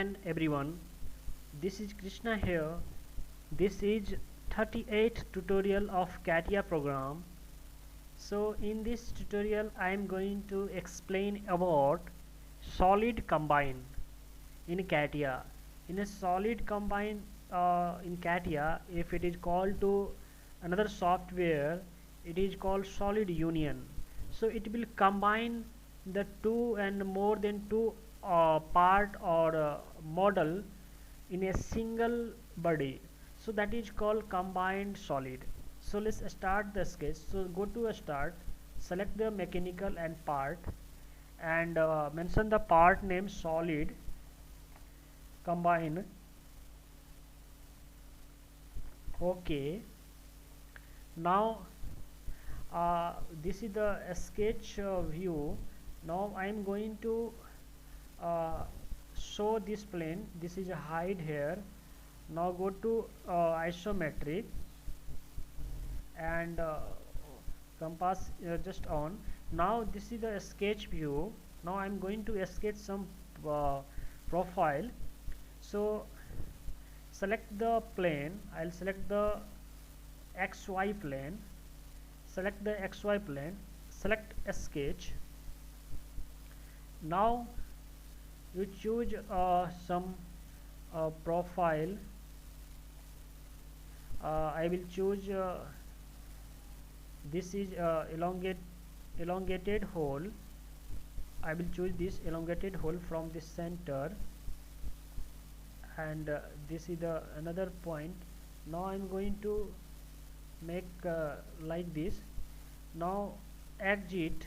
and everyone, this is Krishna here. This is 38th tutorial of CATIA program. So in this tutorial I am going to explain about solid combine in CATIA. In a solid combine in CATIA, if it is called to another software, it is called solid union. So it will combine the two and more than two part or model in a single body. So that is called combined solid. So let's start the sketch. So go to a start, select the mechanical and part, and mention the part name solid combine. Okay, now this is the sketch view. Now I am going to uh, show this plane. This is a hide here. Now go to isometric and compass just on. Now this is the sketch view. Now I'm going to sketch some profile. So select the plane. I'll select the XY plane. Select the XY plane. Select a sketch. Now you choose some profile. I will choose this is elongated hole. I will choose this elongated hole from the center, and this is the another point. Now I'm going to make like this. Now exit.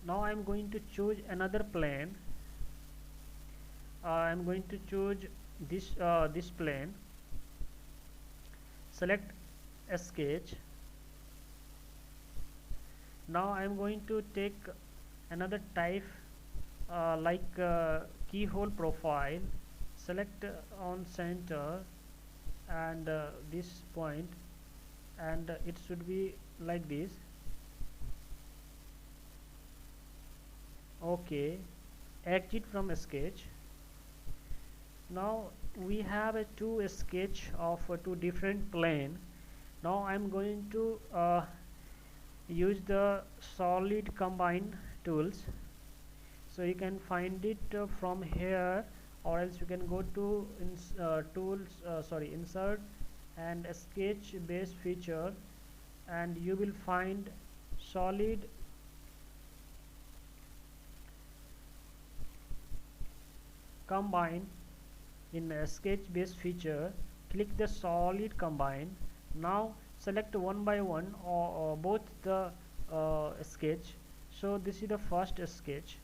Now I'm going to choose another plane. I'm going to choose this plane. Select a sketch. Now I'm going to take another type like keyhole profile. Select on center and this point, and it should be like this. Okay, exit from a sketch. Now we have a two sketch of two different plane. Now I'm going to use the solid combine tools. So you can find it from here, or else you can go to insert and sketch base feature, and you will find solid combine. In a sketch base feature, click the solid combine. Now select one by one or both the sketch. So this is the first sketch,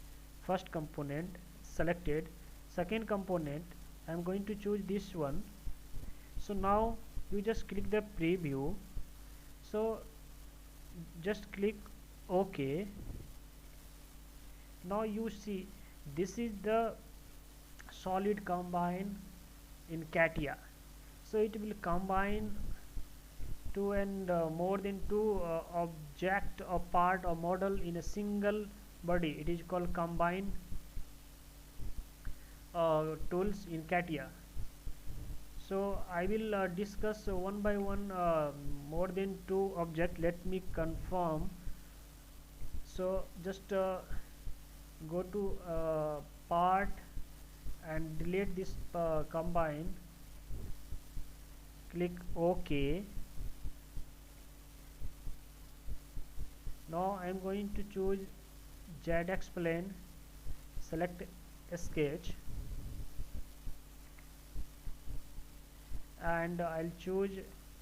first component selected. Second component, I am going to choose this one. So now you just click the preview. So just click OK. Now you see this is the solid combine in CATIA. So it will combine two and more than two object or part or model in a single body. It is called combine tools in CATIA. So I will discuss one by one more than two object. Let me confirm. So just go to part and delete this combine. Click OK. Now I am going to choose ZX plane. Select a sketch, and I'll choose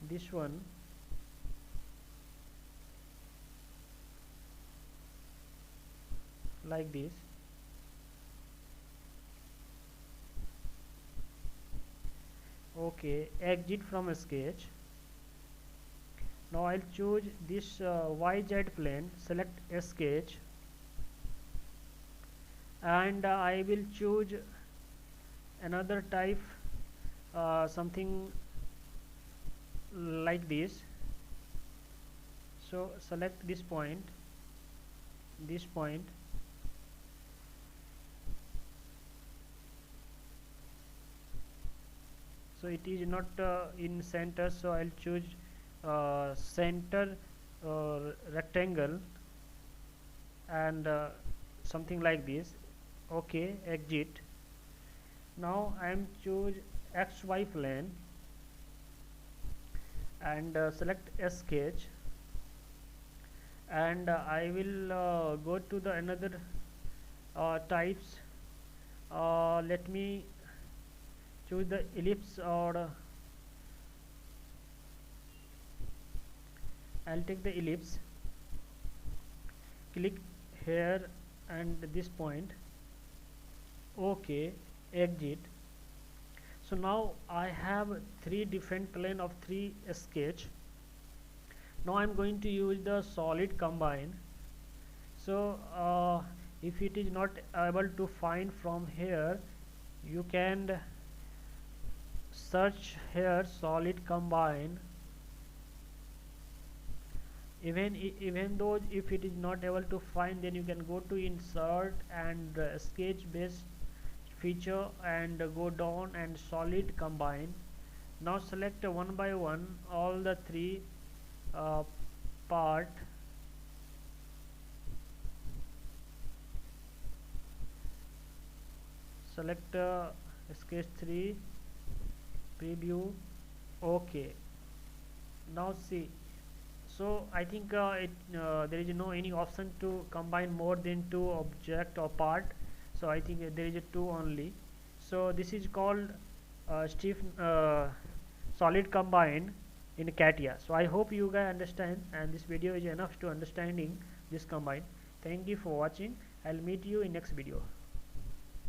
this one. Like this. Okay, exit from a sketch. Now I'll choose this YZ plane. Select a sketch, and I will choose another type, something like this. So select this point, so it is not in center, so I'll choose center rectangle, and something like this. Okay, exit. Now I am choose XY plane, and select a sketch, and I will go to the another types. Let me choose the ellipse, or I'll take the ellipse, click here and this point. Okay, exit. So now I have three different plane of three sketch. Now I'm going to use the solid combine. So if it is not able to find from here, you can search here solid combine. Even though if it is not able to find, then you can go to insert and sketch based feature, and go down and solid combine. Now select one by one all the three uh, part. Select sketch 3, preview. Okay, now see. So I think there is no any option to combine more than two object or part, so I think there is a two only. So this is called stiff solid combine in CATIA. So I hope you guys understand, and this video is enough to understanding this combine. Thank you for watching. I'll meet you in next video.